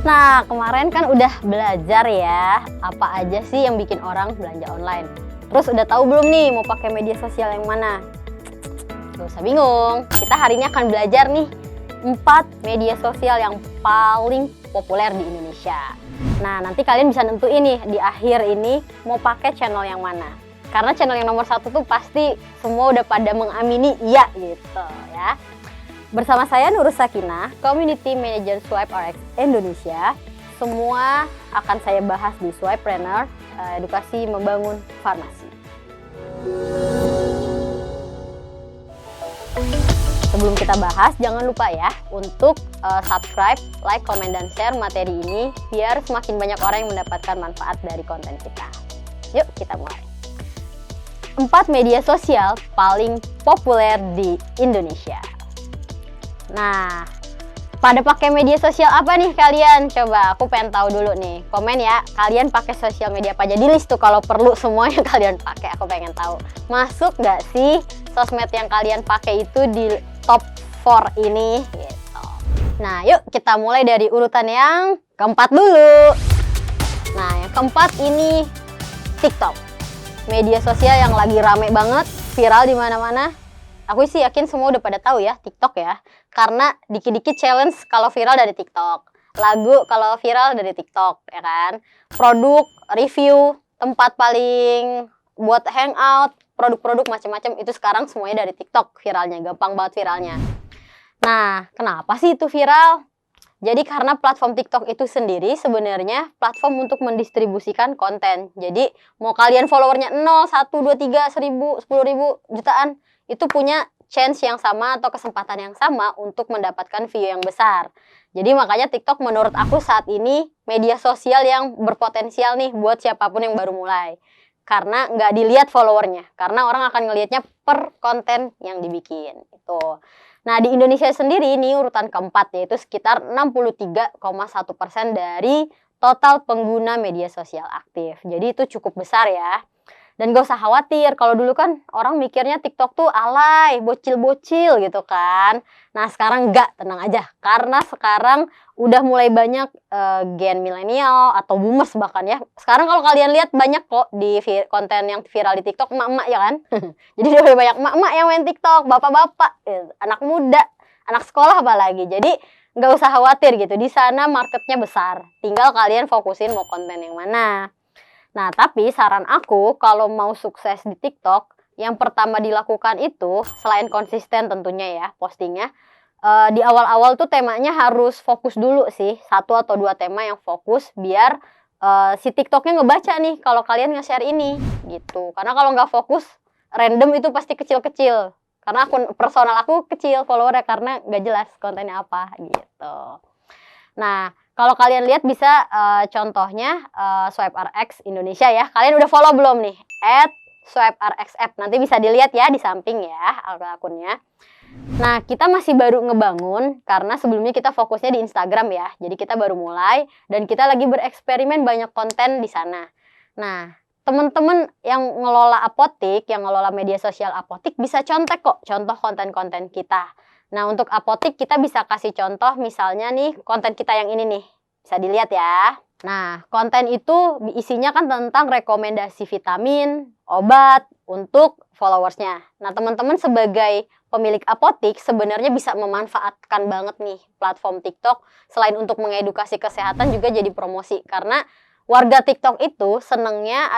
Nah, kemarin kan udah belajar ya, apa aja sih yang bikin orang belanja online. Terus udah tahu belum nih mau pakai media sosial yang mana? Gak usah bingung, kita hari ini akan belajar nih 4 media sosial yang paling populer di Indonesia. Nah, nanti kalian bisa nentuin nih di akhir ini mau pakai channel yang mana. Karena channel yang nomor 1 tuh pasti semua udah pada mengamini iya gitu ya. Bersama saya Nurul Sakinah, Community Manager SwipeRx Indonesia. Semua akan saya bahas di Swipepreneur, edukasi membangun farmasi. Sebelum kita bahas, jangan lupa ya untuk subscribe, like, komen, dan share materi ini biar semakin banyak orang yang mendapatkan manfaat dari konten kita. Yuk kita mulai. 4 media sosial paling populer di Indonesia. Nah, pada pakai media sosial apa nih kalian? Coba aku pengen tahu dulu nih. Komen ya, kalian pakai sosial media apa aja? Di list tuh kalau perlu semuanya kalian pakai. Aku pengen tahu. Masuk nggak sih sosmed yang kalian pakai itu di top 4 ini? Gitu. Nah, yuk kita mulai dari urutan yang keempat dulu. Nah, yang keempat ini TikTok. Media sosial yang lagi rame banget, viral di mana-mana. Aku sih yakin semua udah pada tahu ya TikTok ya. Karena dikit-dikit challenge kalau viral dari TikTok. Lagu kalau viral dari TikTok ya kan. Produk, review, tempat paling buat hangout, produk-produk macam-macam itu sekarang semuanya dari TikTok viralnya. Gampang banget viralnya. Nah, kenapa sih itu viral? Jadi karena platform TikTok itu sendiri sebenarnya platform untuk mendistribusikan konten. Jadi mau kalian followernya 0, 1, 2, 3, 1000, 10.000, jutaan, itu punya chance yang sama atau kesempatan yang sama untuk mendapatkan view yang besar. Jadi makanya TikTok menurut aku saat ini media sosial yang berpotensial nih buat siapapun yang baru mulai. Karena nggak dilihat followernya, karena orang akan ngelihatnya per konten yang dibikin. Itu. Nah, di Indonesia sendiri ini urutan keempat, yaitu sekitar 63,1% dari total pengguna media sosial aktif. Jadi itu cukup besar ya. Dan gak usah khawatir, kalau dulu kan orang mikirnya TikTok tuh alay, bocil-bocil gitu kan. Nah sekarang enggak, tenang aja. Karena sekarang udah mulai banyak gen milenial atau boomers bahkan ya. Sekarang kalau kalian lihat banyak kok di konten yang viral di TikTok, emak-emak ya kan. Jadi udah banyak emak-emak yang main TikTok, bapak-bapak, anak muda, anak sekolah apalagi. Jadi nggak usah khawatir gitu, di sana marketnya besar. Tinggal kalian fokusin mau konten yang mana. Nah, tapi saran aku kalau mau sukses di TikTok, yang pertama dilakukan itu, selain konsisten tentunya ya postingnya, di awal-awal tuh temanya harus fokus dulu sih, 1 atau 2 tema yang fokus biar si TikToknya ngebaca nih kalau kalian nge-share ini, gitu. Karena kalau nggak fokus, random itu pasti kecil-kecil. Karena akun personal aku kecil followernya karena nggak jelas kontennya apa, gitu. Nah, kalau kalian lihat bisa contohnya SwipeRx Indonesia ya. Kalian udah follow belum nih? @SwipeRxApp. Nanti bisa dilihat ya di samping ya akunnya. Nah, kita masih baru ngebangun karena sebelumnya kita fokusnya di Instagram ya. Jadi kita baru mulai dan kita lagi bereksperimen banyak konten di sana. Nah, teman-teman yang ngelola apotik, yang ngelola media sosial apotik bisa contek kok contoh konten-konten kita. Nah, untuk apotik kita bisa kasih contoh misalnya nih konten kita yang ini nih. Bisa dilihat ya. Nah, konten itu isinya kan tentang rekomendasi vitamin, obat untuk followersnya. Nah, teman-teman sebagai pemilik apotik sebenarnya bisa memanfaatkan banget nih platform TikTok. Selain untuk mengedukasi kesehatan juga jadi promosi. Karena warga TikTok itu senengnya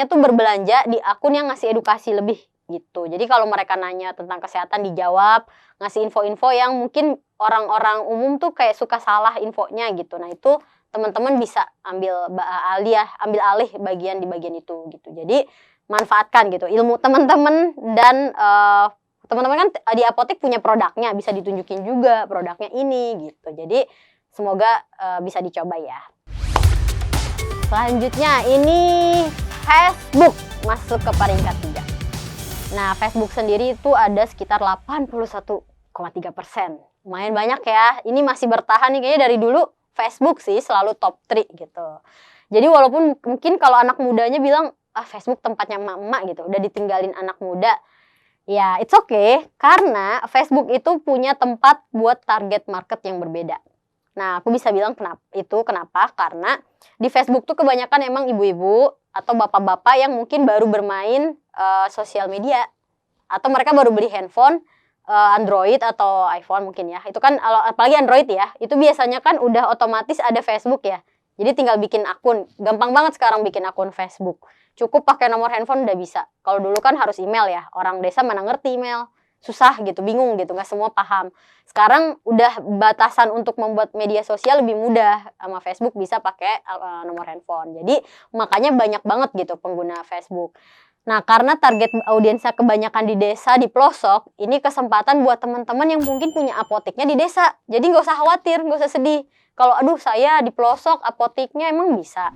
tuh berbelanja di akun yang ngasih edukasi lebih gitu. Jadi kalau mereka nanya tentang kesehatan dijawab, ngasih info-info yang mungkin orang-orang umum tuh kayak suka salah infonya gitu. Nah, itu teman-teman bisa ambil alih bagian di bagian itu gitu. Jadi manfaatkan gitu ilmu teman-teman dan teman-teman kan di apotek punya produknya, bisa ditunjukin juga produknya ini gitu. Jadi semoga bisa dicoba ya. Selanjutnya ini Facebook masuk ke peringkat 3. Nah, Facebook sendiri itu ada sekitar 81,3%. Lumayan banyak ya. Ini masih bertahan nih kayaknya dari dulu Facebook sih selalu top 3 gitu. Jadi walaupun mungkin kalau anak mudanya bilang, Facebook tempatnya emak-emak gitu, udah ditinggalin anak muda. Ya, it's okay. Karena Facebook itu punya tempat buat target market yang berbeda. Nah, aku bisa bilang kenapa? Karena di Facebook tuh kebanyakan emang ibu-ibu atau bapak-bapak yang mungkin baru bermain sosial media atau mereka baru beli handphone Android atau iPhone mungkin ya. Itu kan apalagi Android ya, itu biasanya kan udah otomatis ada Facebook ya. Jadi tinggal bikin akun. Gampang banget sekarang bikin akun Facebook. Cukup pakai nomor handphone udah bisa. Kalau dulu kan harus email ya. Orang desa mana ngerti email. Susah gitu, bingung gitu, nggak semua paham. Sekarang udah batasan untuk membuat media sosial lebih mudah. Sama Facebook bisa pakai nomor handphone. Jadi makanya banyak banget gitu pengguna Facebook. Nah, karena target audiensnya kebanyakan di desa, di pelosok, ini kesempatan buat teman-teman yang mungkin punya apoteknya di desa. Jadi nggak usah khawatir, nggak usah sedih. Kalau aduh saya di pelosok apoteknya emang bisa.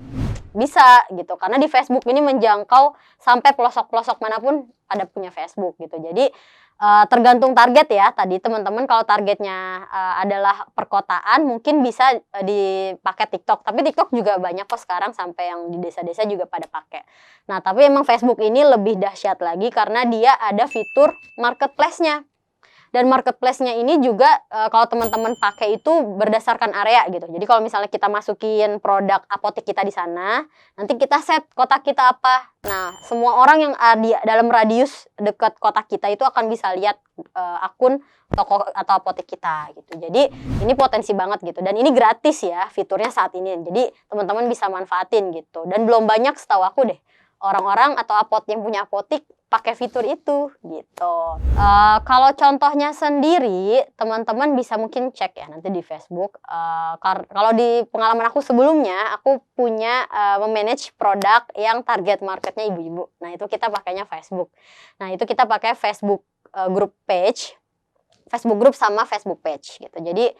Bisa gitu, karena di Facebook ini menjangkau sampai pelosok-pelosok manapun ada punya Facebook gitu. Jadi tergantung target ya. Tadi teman-teman kalau targetnya adalah perkotaan mungkin bisa dipakai TikTok. Tapi TikTok juga banyak kok sekarang sampai yang di desa-desa juga pada pakai. Nah, tapi emang Facebook ini lebih dahsyat lagi karena dia ada fitur marketplace-nya. Dan marketplace-nya ini juga kalau teman-teman pakai itu berdasarkan area gitu. Jadi kalau misalnya kita masukin produk apotek kita di sana, nanti kita set kotak kita apa. Nah, semua orang yang di dalam radius dekat kotak kita itu akan bisa lihat akun toko atau apotek kita gitu. Jadi ini potensi banget gitu. Dan ini gratis ya fiturnya saat ini. Jadi teman-teman bisa manfaatin gitu. Dan belum banyak setahu aku deh orang-orang atau yang punya apotek pakai fitur itu gitu. Kalau contohnya sendiri, teman-teman bisa mungkin cek ya nanti di Facebook. Kalau di pengalaman aku sebelumnya, aku punya memanage produk yang target marketnya ibu-ibu. Nah itu kita pakainya Facebook. Nah itu kita pakai Facebook group page, Facebook group sama Facebook page gitu. Jadi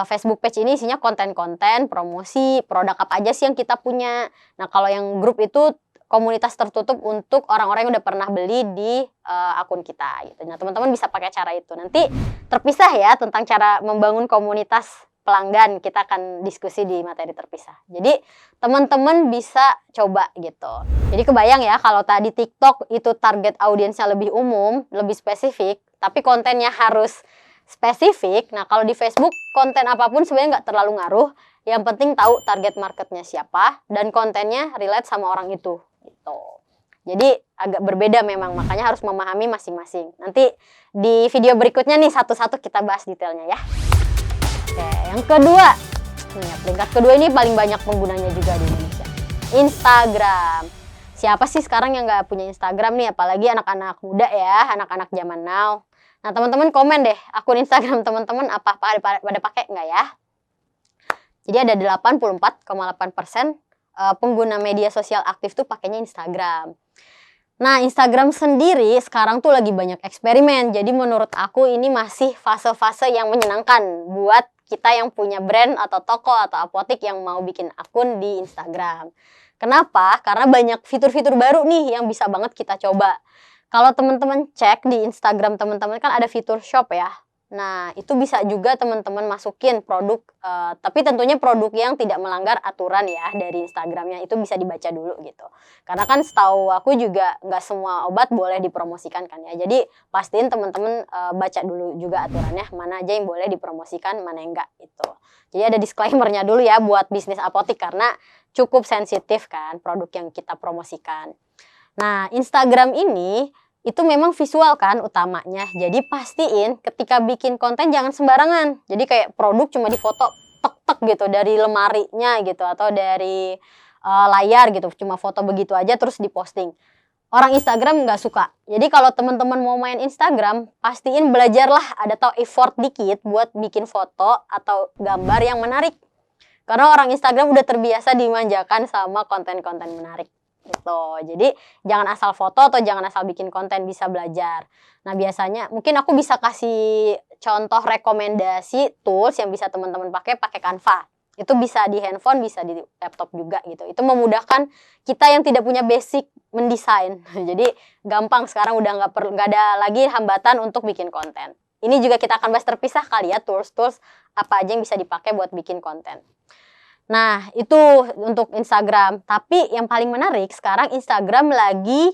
Facebook page ini isinya konten-konten, promosi, produk apa aja sih yang kita punya. Nah kalau yang grup itu komunitas tertutup untuk orang-orang yang udah pernah beli di akun kita gitu. Nah, teman-teman bisa pakai cara itu. Nanti terpisah ya tentang cara membangun komunitas pelanggan. Kita akan diskusi di materi terpisah. Jadi, teman-teman bisa coba gitu. Jadi kebayang ya kalau tadi TikTok itu target audiensnya lebih umum, lebih spesifik, tapi kontennya harus spesifik. Nah, kalau di Facebook konten apapun sebenarnya nggak terlalu ngaruh. Yang penting tahu target marketnya siapa dan kontennya relate sama orang itu. Gitu. Jadi agak berbeda memang, makanya harus memahami masing-masing. Nanti di video berikutnya nih satu-satu kita bahas detailnya ya. Oke, yang kedua. Peringkat kedua ini paling banyak penggunanya juga di Indonesia. Instagram. Siapa sih sekarang yang nggak punya Instagram nih, apalagi anak-anak muda ya, anak-anak zaman now. Nah, teman-teman komen deh, akun Instagram teman-teman apa pada pakai nggak ya? Jadi ada 84,8% pengguna media sosial aktif tuh pakainya Instagram. Nah, Instagram sendiri sekarang tuh lagi banyak eksperimen. Jadi menurut aku ini masih fase-fase yang menyenangkan buat kita yang punya brand atau toko atau apotek yang mau bikin akun di Instagram. Kenapa? Karena banyak fitur-fitur baru nih yang bisa banget kita coba. Kalau teman-teman cek di Instagram teman-teman kan ada fitur shop ya. Nah, itu bisa juga teman-teman masukin produk, tapi tentunya produk yang tidak melanggar aturan ya dari Instagramnya, itu bisa dibaca dulu gitu. Karena kan setahu aku juga nggak semua obat boleh dipromosikan kan ya, jadi pastiin teman-teman baca dulu juga aturannya, mana aja yang boleh dipromosikan, mana yang enggak gitu. Jadi ada disclaimer-nya dulu ya buat bisnis apotek, karena cukup sensitif kan produk yang kita promosikan. Nah, Instagram ini itu memang visual kan utamanya. Jadi pastiin ketika bikin konten jangan sembarangan. Jadi kayak produk cuma difoto tek-tek gitu dari lemarinya gitu atau dari layar gitu. Cuma foto begitu aja terus diposting. Orang Instagram nggak suka. Jadi kalau teman-teman mau main Instagram, pastiin belajarlah ada tau effort dikit buat bikin foto atau gambar yang menarik. Karena orang Instagram udah terbiasa dimanjakan sama konten-konten menarik. Gitu. Jadi jangan asal foto atau jangan asal bikin konten, bisa belajar. Nah biasanya mungkin aku bisa kasih contoh rekomendasi tools yang bisa teman-teman pakai Canva. Itu bisa di handphone, bisa di laptop juga gitu. Itu memudahkan kita yang tidak punya basic mendesain. Jadi gampang sekarang udah nggak ada lagi hambatan untuk bikin konten. Ini juga kita akan bahas terpisah kali ya tools-tools apa aja yang bisa dipakai buat bikin konten. Nah, itu untuk Instagram. Tapi yang paling menarik sekarang Instagram lagi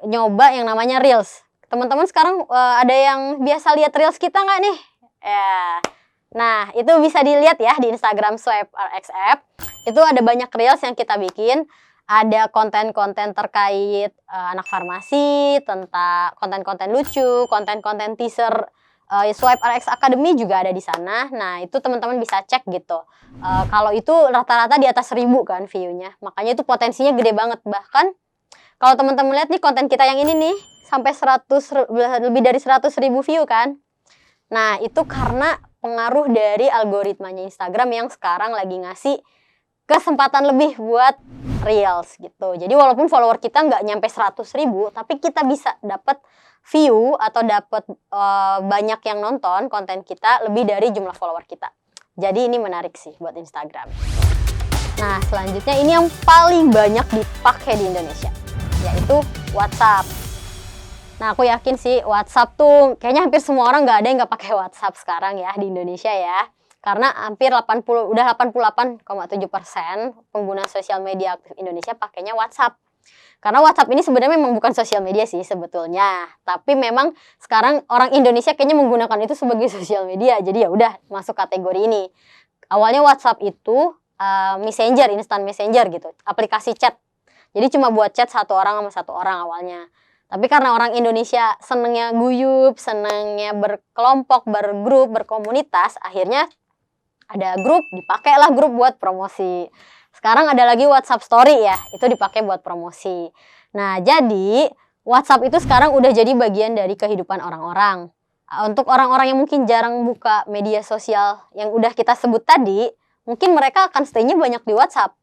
nyoba yang namanya Reels. Teman-teman sekarang ada yang biasa lihat Reels kita nggak nih? Ya, Nah, itu bisa dilihat ya di Instagram Swipe RX App. Itu ada banyak reels yang kita bikin. Ada konten-konten terkait anak farmasi, tentang konten-konten lucu, konten-konten teaser Swipe RX Academy juga ada di sana. Nah, itu teman-teman bisa cek gitu. Kalau itu rata-rata di atas 1000 kan view-nya. Makanya itu potensinya gede banget. Bahkan kalau teman-teman lihat nih konten kita yang ini nih, sampai lebih dari 100.000 view kan. Nah, itu karena pengaruh dari algoritmanya Instagram yang sekarang lagi ngasih kesempatan lebih buat Reels gitu. Jadi walaupun follower kita nggak nyampe 100.000, tapi kita bisa dapat view atau dapat banyak yang nonton konten kita lebih dari jumlah follower kita. Jadi ini menarik sih buat Instagram. Nah, selanjutnya ini yang paling banyak dipakai di Indonesia, yaitu WhatsApp. Nah, aku yakin sih WhatsApp tuh kayaknya hampir semua orang nggak ada yang nggak pakai WhatsApp sekarang ya di Indonesia ya. Karena hampir 88,7% pengguna sosial media aktif Indonesia pakainya WhatsApp. Karena WhatsApp ini sebenarnya memang bukan sosial media sih sebetulnya. Tapi memang sekarang orang Indonesia kayaknya menggunakan itu sebagai sosial media. Jadi ya udah masuk kategori ini. Awalnya WhatsApp itu messenger, instant messenger gitu. Aplikasi chat. Jadi cuma buat chat satu orang sama satu orang awalnya. Tapi karena orang Indonesia senengnya guyup, senengnya berkelompok, bergrup, berkomunitas, akhirnya ada grup, dipakailah grup buat promosi. Sekarang ada lagi WhatsApp Story ya, itu dipakai buat promosi. Nah, jadi WhatsApp itu sekarang udah jadi bagian dari kehidupan orang-orang. Untuk orang-orang yang mungkin jarang buka media sosial yang udah kita sebut tadi, mungkin mereka akan stay-nya banyak di WhatsApp.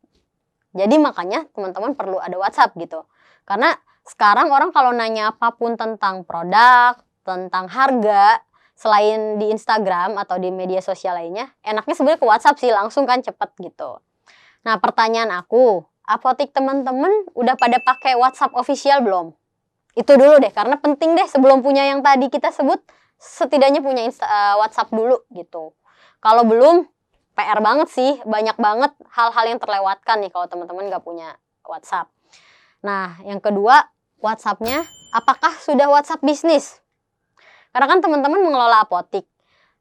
Jadi makanya teman-teman perlu ada WhatsApp gitu. Karena sekarang orang kalau nanya apapun tentang produk, tentang harga, selain di Instagram atau di media sosial lainnya, enaknya sebenarnya ke WhatsApp sih, langsung kan cepet gitu. Nah, pertanyaan aku, apotik teman-teman udah pada pakai WhatsApp official belum? Itu dulu deh, karena penting deh sebelum punya yang tadi kita sebut, setidaknya punya WhatsApp dulu gitu. Kalau belum, PR banget sih, banyak banget hal-hal yang terlewatkan nih kalau teman-teman nggak punya WhatsApp. Nah, yang kedua, WhatsApp-nya, apakah sudah WhatsApp bisnis? Karena kan teman-teman mengelola apotik.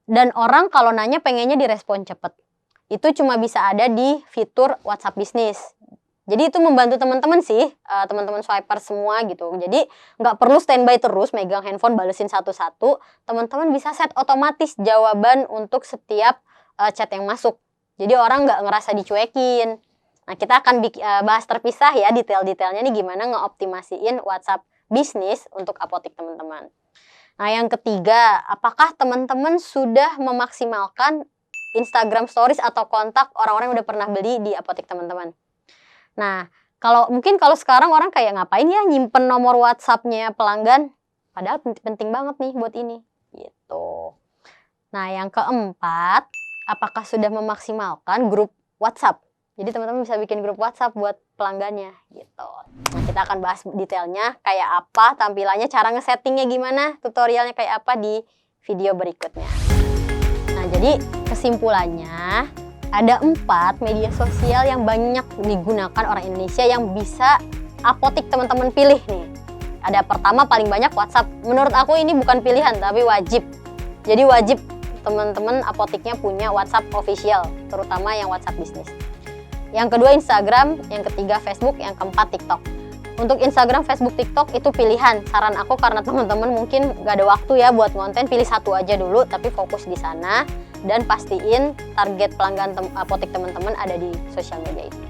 Dan orang kalau nanya pengennya direspon cepet. Itu cuma bisa ada di fitur WhatsApp bisnis. Jadi itu membantu teman-teman sih, teman-teman swiper semua gitu. Jadi nggak perlu standby terus megang handphone balesin satu-satu. Teman-teman bisa set otomatis jawaban untuk setiap chat yang masuk. Jadi orang nggak ngerasa dicuekin. Nah, kita akan bahas terpisah ya detail-detailnya nih gimana ngeoptimasiin WhatsApp bisnis untuk apotik teman-teman. Nah, yang ketiga, apakah teman-teman sudah memaksimalkan Instagram Stories atau kontak orang-orang yang udah pernah beli di apotik teman-teman? Nah, kalau sekarang orang kayak ngapain ya nyimpen nomor WhatsApp-nya pelanggan? Padahal penting banget nih buat ini. Gitu. Nah, yang keempat, apakah sudah memaksimalkan grup WhatsApp? Jadi teman-teman bisa bikin grup WhatsApp buat pelanggannya gitu. Nah, kita akan bahas detailnya kayak apa tampilannya, cara ngesettingnya gimana, tutorialnya kayak apa di video berikutnya. Nah, jadi kesimpulannya ada 4 media sosial yang banyak digunakan orang Indonesia yang bisa apotik teman-teman pilih nih. Ada pertama paling banyak WhatsApp. Menurut aku ini bukan pilihan tapi wajib. Jadi wajib teman-teman apotiknya punya WhatsApp official, terutama yang WhatsApp bisnis. Yang kedua Instagram, yang ketiga Facebook, yang keempat TikTok. Untuk Instagram, Facebook, TikTok itu pilihan. Saran aku karena teman-teman mungkin gak ada waktu ya buat konten, pilih satu aja dulu tapi fokus di sana dan pastiin target pelanggan apotik teman-teman ada di sosial media itu.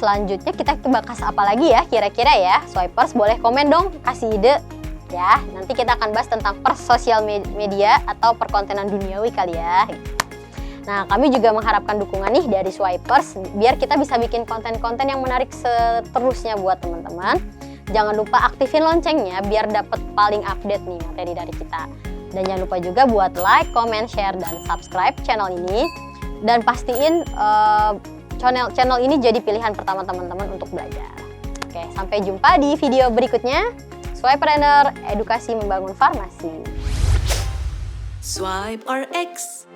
Selanjutnya kita bahas apa lagi ya kira-kira ya? Swipers boleh komen dong, kasih ide ya. Nanti kita akan bahas tentang per sosial media atau perkontenan duniawi kali ya. Nah, kami juga mengharapkan dukungan nih dari Swipers biar kita bisa bikin konten-konten yang menarik seterusnya buat teman-teman. Jangan lupa aktifin loncengnya biar dapat paling update nih materi dari kita. Dan jangan lupa juga buat like, comment, share, dan subscribe channel ini. Dan pastiin channel ini jadi pilihan pertama teman-teman untuk belajar. Oke, sampai jumpa di video berikutnya. Swiperpreneur, edukasi membangun farmasi. Swipe RX.